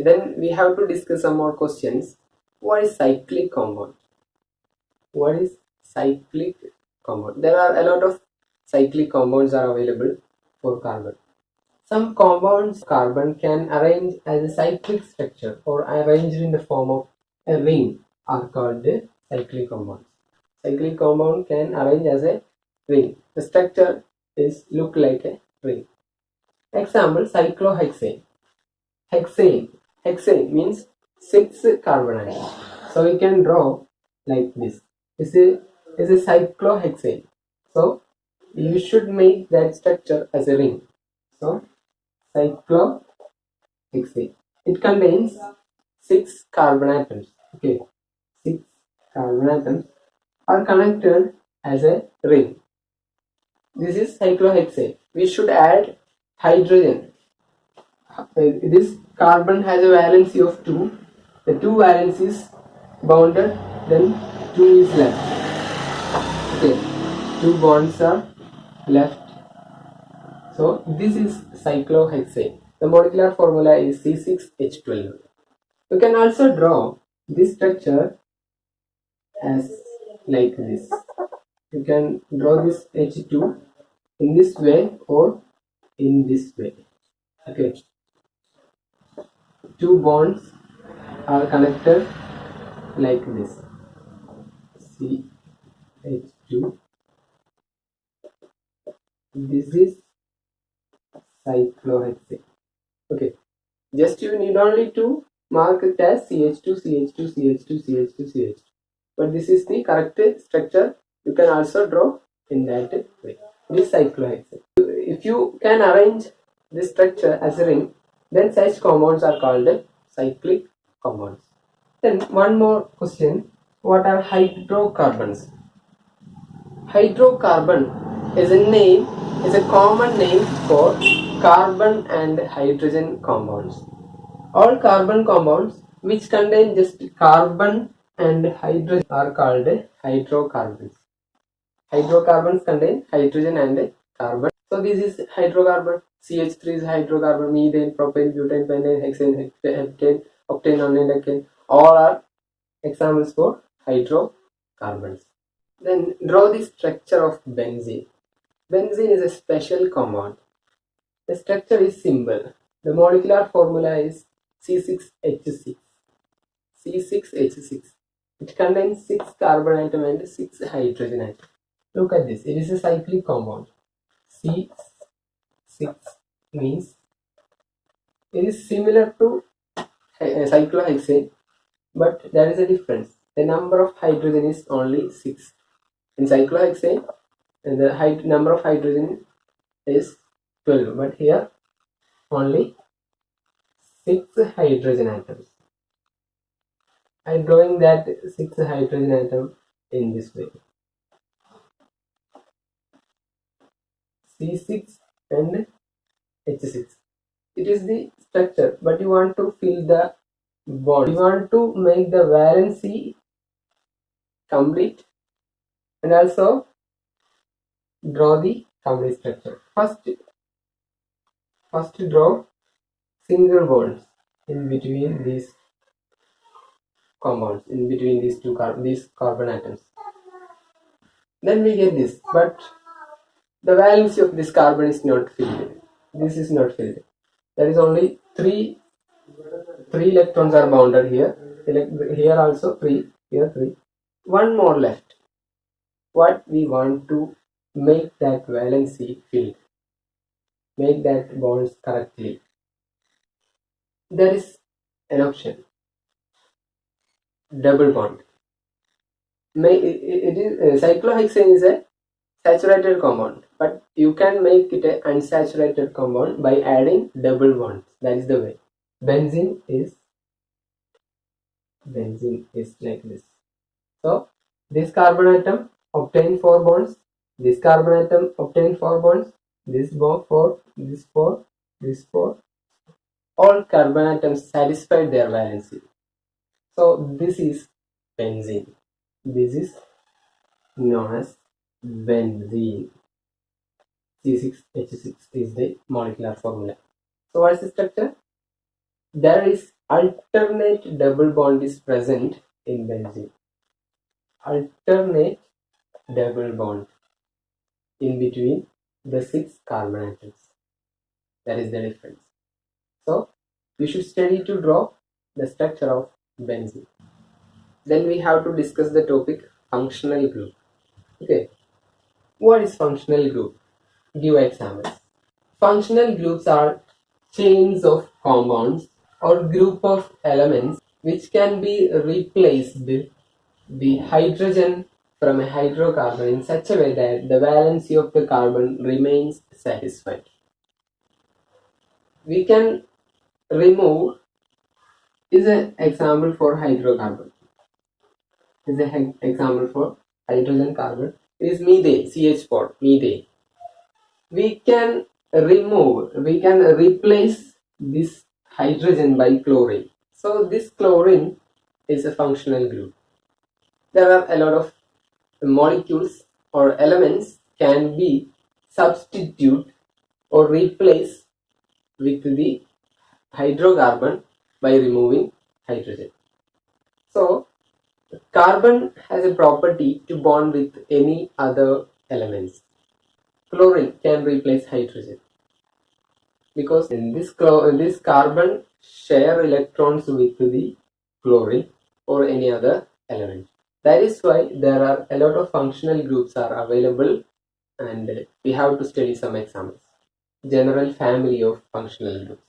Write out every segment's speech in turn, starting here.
then we have to discuss some more questions. What is cyclic compound? What is cyclic compound? There are a lot of cyclic compounds are available for carbon. Some compounds carbon can arrange as a cyclic structure or arranged in the form of a ring are called cyclic compounds. Cyclic compound can arrange as a ring. The structure is look like a ring. Example, cyclohexane. Hexane means 6 carbon atoms. So we can draw like this. This is a cyclohexane. So you should make that structure as a ring. So cyclohexane. It contains 6 carbon atoms. Okay, 6 carbon atoms are connected as a ring. This is cyclohexane. We should add hydrogen. This carbon has a valency of 2. The 2 valencies bounded, then 2 is left. Okay, 2 bonds are left. So this is cyclohexane. The molecular formula is C6H12. You can also draw this structure as like this. You can draw this H2 in this way or in this way. Okay, 2 bonds are connected like this. CH2. This is cyclohexane. Okay, just you need only to mark it as CH2, CH2, CH2, CH2, CH2. But this is the correct structure. You can also draw in that way. This cyclohexane. If you can arrange this structure as a ring, then such compounds are called cyclic compounds. Then one more question. What are hydrocarbons? Hydrocarbon is a common name for carbon and hydrogen compounds. All carbon compounds which contain just carbon and hydrogen are called hydrocarbons. Hydrocarbons contain hydrogen and carbon. So this is hydrocarbon. CH3 is hydrocarbon. Methane, propane, butane, pentane, hexane, heptane, octane, nonane, decane. All are examples for hydrocarbons. Then draw the structure of benzene. Benzene is a special compound. The structure is simple. The molecular formula is C6H6. C6H6. It contains 6 carbon atom and 6 hydrogen atom. Look at this. It is a cyclic compound. C6 means it is similar to cyclohexane, but there is a difference. The number of hydrogen is only 6. In cyclohexane, the number of hydrogen is 12, but here only 6 hydrogen atoms. I am drawing that 6 hydrogen atom in this way. C6 and H6. It is the structure, but you want to fill the bond. You want to make the valency complete and also draw the complete structure. First draw single bonds in between these compounds, in between these these carbon atoms. Then we get this, but the valency of this carbon is not filled. This is not filled. There is only 3 electrons are bounded here. Here also 3. Here 3. One more left. What we want to make that valency filled. Make that bonds correctly. There is an option. Double bond. Cyclohexane is a saturated compound, but you can make it an unsaturated compound by adding double bonds. That is the way. Benzene is like this. So this carbon atom obtain 4 bonds. This carbon atom obtain 4 bonds. This bond 4. This 4. This 4. All carbon atoms satisfied their valency. So this is benzene. This is known as benzene. C6H6 is the molecular formula. So what is the structure? there is alternate double bond is present in benzene. Alternate double bond in between the 6 carbon atoms. That is the difference. So we should study to draw the structure of benzene. Then we have to discuss the topic functional group. Okay, what is functional group? Give examples. Functional groups are chains of compounds or group of elements which can be replaced with the hydrogen from a hydrocarbon in such a way that the valency of the carbon remains satisfied. We can remove is an example for hydrocarbon. Is an example for hydrogen carbon is methane, CH4, methane. We can replace this hydrogen by chlorine. So this chlorine is a functional group. There are a lot of molecules or elements can be substitute or replace with the hydrocarbon by removing hydrogen. So carbon has a property to bond with any other elements. Chlorine can replace hydrogen because in this carbon share electrons with the chlorine or any other element. That is why there are a lot of functional groups are available, and we have to study some examples. General family of functional groups.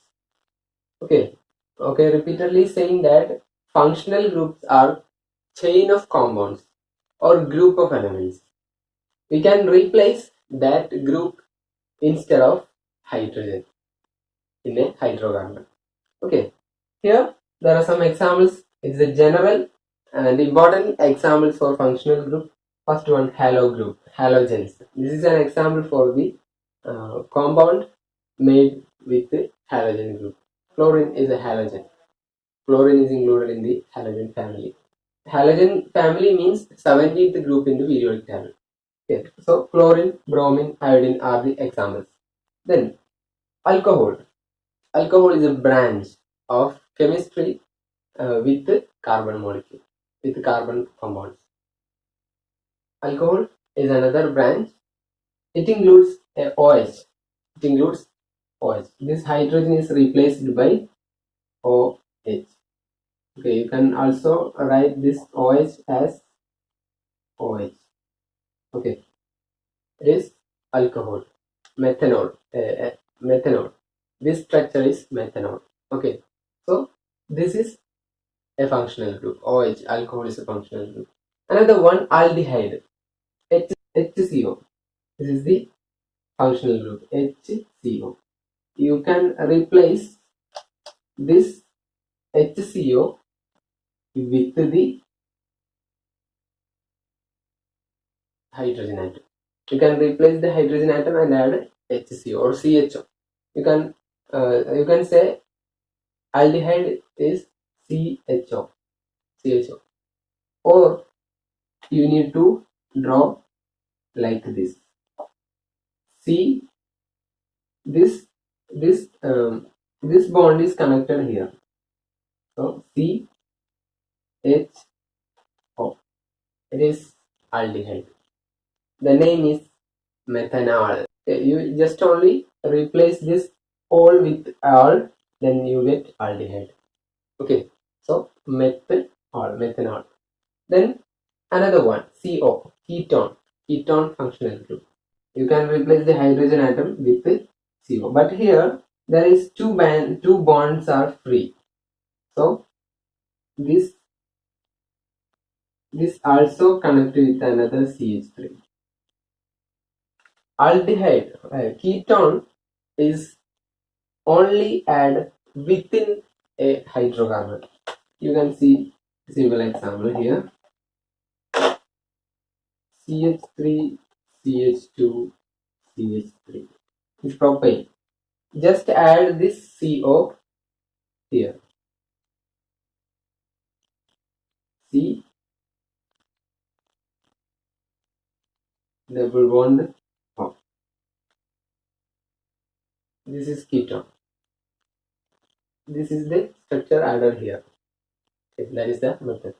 Okay, repeatedly saying that functional groups are chain of compounds or group of elements. We can replace that group instead of hydrogen in a hydrocarbon. Okay, here there are some examples. It's a general and important examples for functional group. First one, halo group, halogens. This is an example for the compound made with the halogen group. Chlorine is a halogen. Chlorine is included in the halogen family. Halogen family means 70th group in the periodic table. Okay, so chlorine, bromine, iodine are the examples. Then alcohol. Alcohol is a branch of chemistry with carbon molecule, with carbon compounds. Alcohol is another branch. It includes a OH. It includes OH. This hydrogen is replaced by OH. Okay, you can also write this OH as OH. Okay, it is alcohol. Methanol. Methanol. This structure is methanol. Okay, so this is a functional group. OH, alcohol is a functional group. Another one, aldehyde. HCO. This is the functional group. HCO. You can replace this HCO with the hydrogen atom. You can replace the hydrogen atom and add HCO or CHO. You can say aldehyde is CHO. CHO. Or you need to draw like this. See this this bond is connected here. So CHO. It is aldehyde. The name is methanol. You just only replace this all with all, then you get aldehyde. Okay, so methanol. Then another one, CO, ketone functional group. You can replace the hydrogen atom with the CO, but here there is two bonds are free. So this also connected with another CH3. Aldehyde, ketone is only add within a hydrocarbon. You can see simple example here. CH3, CH2, CH3 is propane. Just add this CO here. C double bond. Oh, this is ketone. this is the structure added here. Okay, that is the method.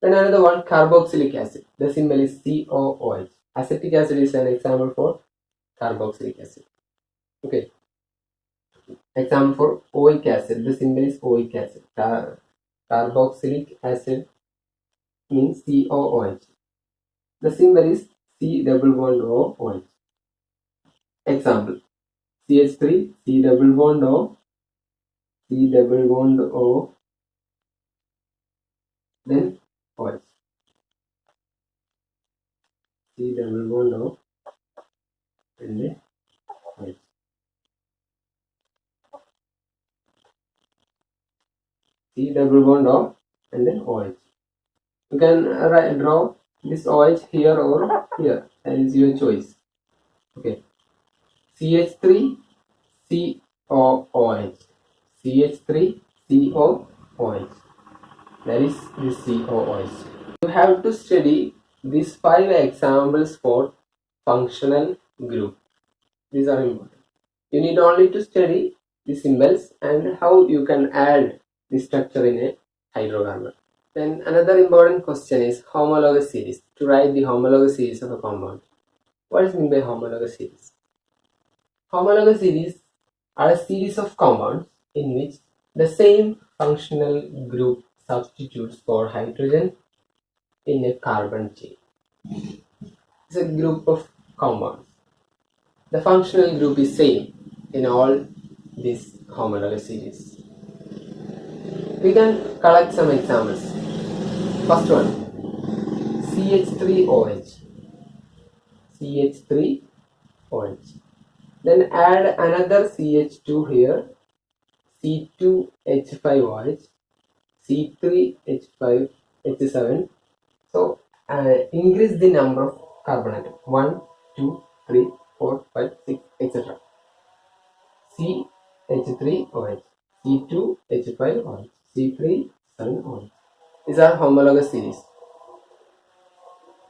Then another one, carboxylic acid. The symbol is COOH. Acetic acid is an example for carboxylic acid. Okay. Example for oic acid. The symbol is oic acid. Carboxylic acid means COOH. The symbol is C double bond OH. Example, CH3, C double bond O, C double bond O, then OH. C double bond O and then OH. C double bond O and then OH. You can draw this OH here or here. That is your choice. Okay. CH3, COOH. CH3, COOH. That is the COOH. You have to study these 5 examples for functional group. These are important. You need only to study the symbols and how you can add the structure in a hydrocarbon. Then another important question is homologous series. To write the homologous series of a compound. What is meant by homologous series? Homologous series are a series of compounds in which the same functional group substitutes for hydrogen in a carbon chain. It's a group of compounds. The functional group is same in all these homologous series. We can collect some examples. First one, CH3OH. CH3OH. Then add another CH2 here, C2H5OH, C3H5H7. So increase the number of carbon atoms. 1, 2, 3, 4, 5, 6, etc. CH3OH, C2H5OH, C3OH. These are homologous series.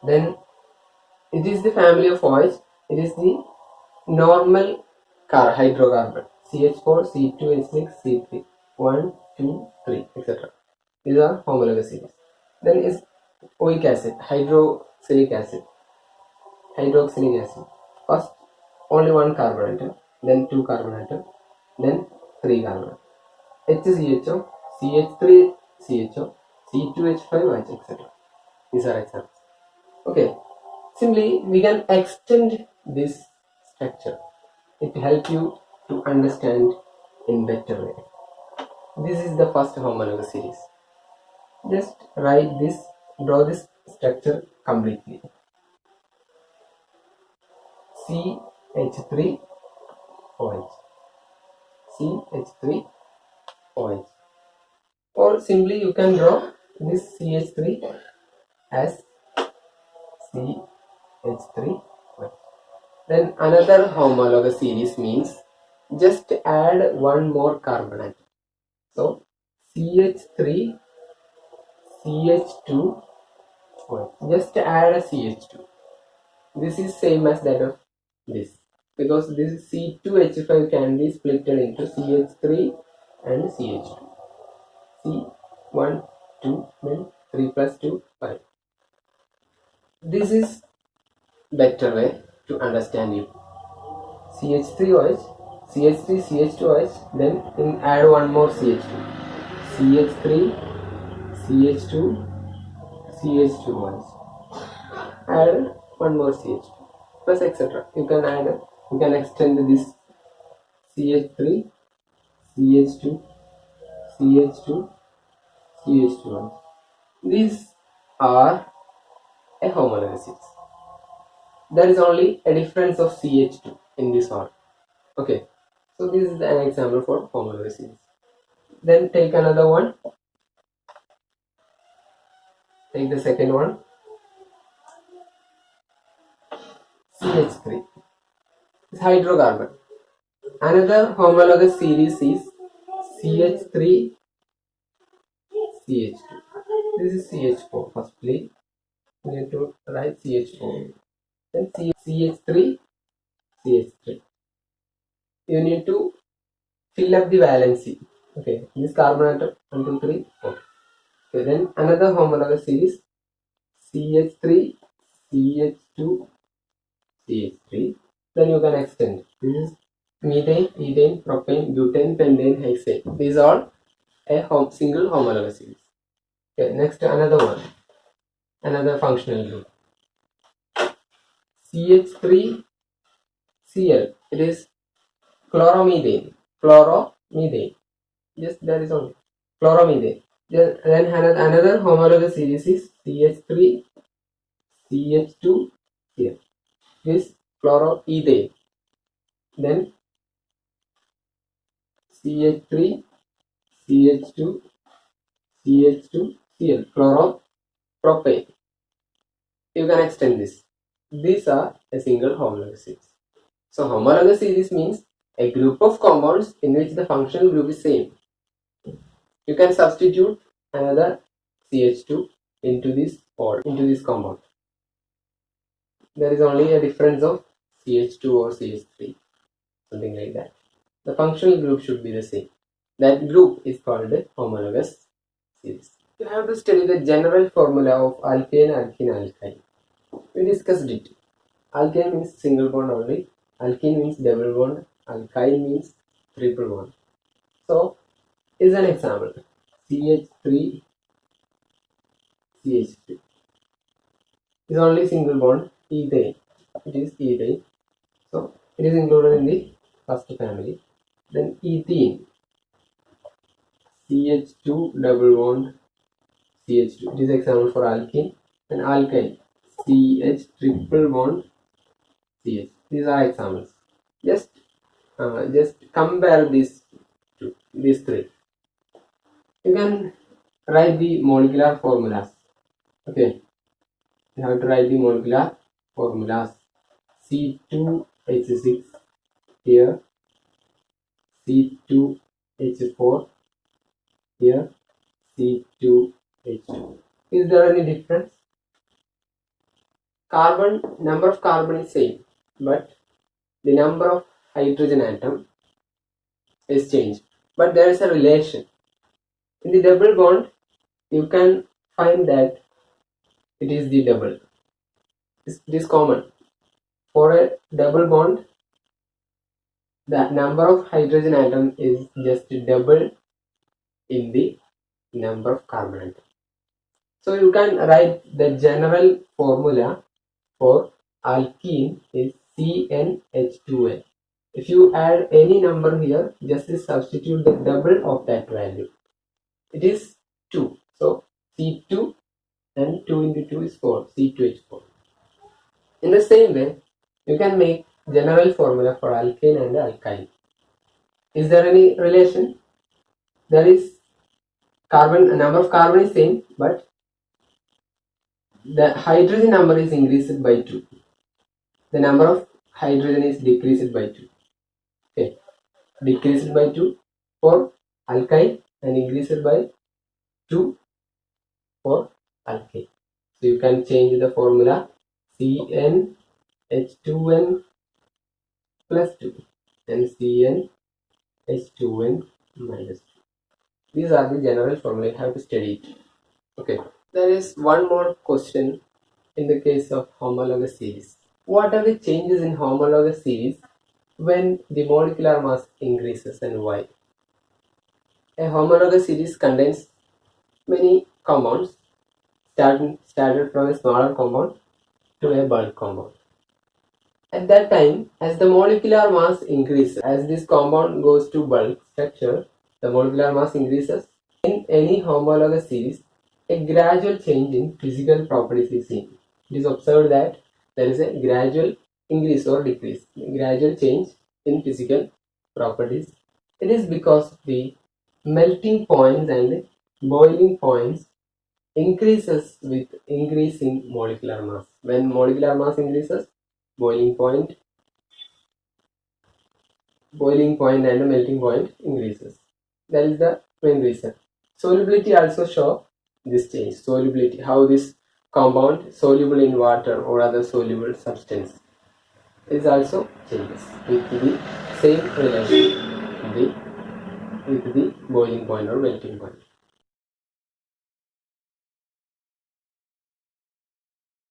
Then it is the family of OH. It is the normal hydrocarbon. CH4, C2H6, C3. 1, 2, 3, etc. These are homologous series. Then is oic acid, hydroxylic acid. Hydroxylic acid. First, only one carbon atom, then two carbon atom, then three carbon. HCHO, CH3CHO, C2H5OH, etc. These are examples. Okay, simply we can extend this structure. It helps you to understand in better way. This is the first homologous series. Just write this, draw this structure completely. CH3OH, CH3OH. Or simply you can draw this CH3 as CH3OH. Then another homologous series means just add one more carbon atom. So CH3, CH2, just add a CH2. This is same as that of this, because this C2H5 can be split into CH3 and CH2. C1, 2, then 3 plus 2, 5. This is better way to understand you. CH3OH, CH3, CH2OH, then add one more CH2. CH3, CH2, CH2OH. Add one more CH2 plus etc. You can extend this CH3, CH2, CH2, CH2OH. These are a homologous series. There is only a difference of CH2 in this one. Okay, so this is an example for homologous series. Then take another one. Take the second one. CH3. It's hydrocarbon. Another homologous series is CH3, CH2. This is CH4. Firstly, you need to write CH4. Then CH3, CH3. You need to fill up the valency. Okay, this carbon atom 1, 2, 3, 4. Okay, then another homologous series CH3, CH2, CH3. Then you can extend. This is methane, ethane, propane, butane, pentane, hexane. These are a single homologous series. Okay, next another one, another functional group. CH3, Cl. It is chloromethane. Chloromethane. Yes, that is only chloromethane. Then another homologous series is CH3, CH2, Cl. This chloroethane. Then CH3, CH2, CH2, Cl. Chloropropane. You can extend this. These are a single homologous series. So homologous series means a group of compounds in which the functional group is same. You can substitute another CH2 into this compound. There is only a difference of CH2 or CH3, something like that. The functional group should be the same. That group is called a homologous series. You have to study the general formula of alkane, alkene, alkyne. We discussed it. Alkane means single bond only, alkene means double bond, alkyne means triple bond. So, is an example. CH3, CH3 is only single bond, ethane. It is ethane. So, it is included in the first family. Then ethene, CH2 double bond, CH2. It is example for alkene. And alkyne, CH triple bond, CH. These are examples. Just compare these three. You can write the molecular formulas. Okay, you have to write the molecular formulas. C2H6 here, C2H4 here, C2H2. Is there any difference? Number of carbon is same, but the number of hydrogen atom is changed. But there is a relation. In the double bond, you can find that it is the double. It is common. For a double bond, the number of hydrogen atom is just double in the number of carbon atom. So you can write the general formula for alkene is CnH2n. If you add any number here, just substitute the double of that value. It is 2. So C2 and 2 into 2 is 4. C2H4. In the same way, you can make general formula for alkane and alkyne. Is there any relation? There is number of carbon is same, but the hydrogen number is increased by 2. The number of hydrogen is decreased by 2. Okay, decreased by 2 for alkyne and increased by 2 for alkane. So you can change the formula CnH2n plus 2 and CnH2n minus 2. These are the general formula. You have to study it. Okay. There is one more question in the case of homologous series. What are the changes in homologous series when the molecular mass increases and why? A homologous series contains many compounds started from a smaller compound to a bulk compound. At that time, as the molecular mass increases, as this compound goes to bulk structure, the molecular mass increases. In any homologous series, a gradual change in physical properties is seen. It is observed that there is a gradual increase or decrease, gradual change in physical properties. It is because the melting points and boiling points increases with increasing molecular mass. When molecular mass increases, boiling point and melting point increases. That is the main reason. Solubility also show this change. Solubility, how this compound soluble in water or other soluble substance is also changes with the same relation. The with the boiling point or melting point.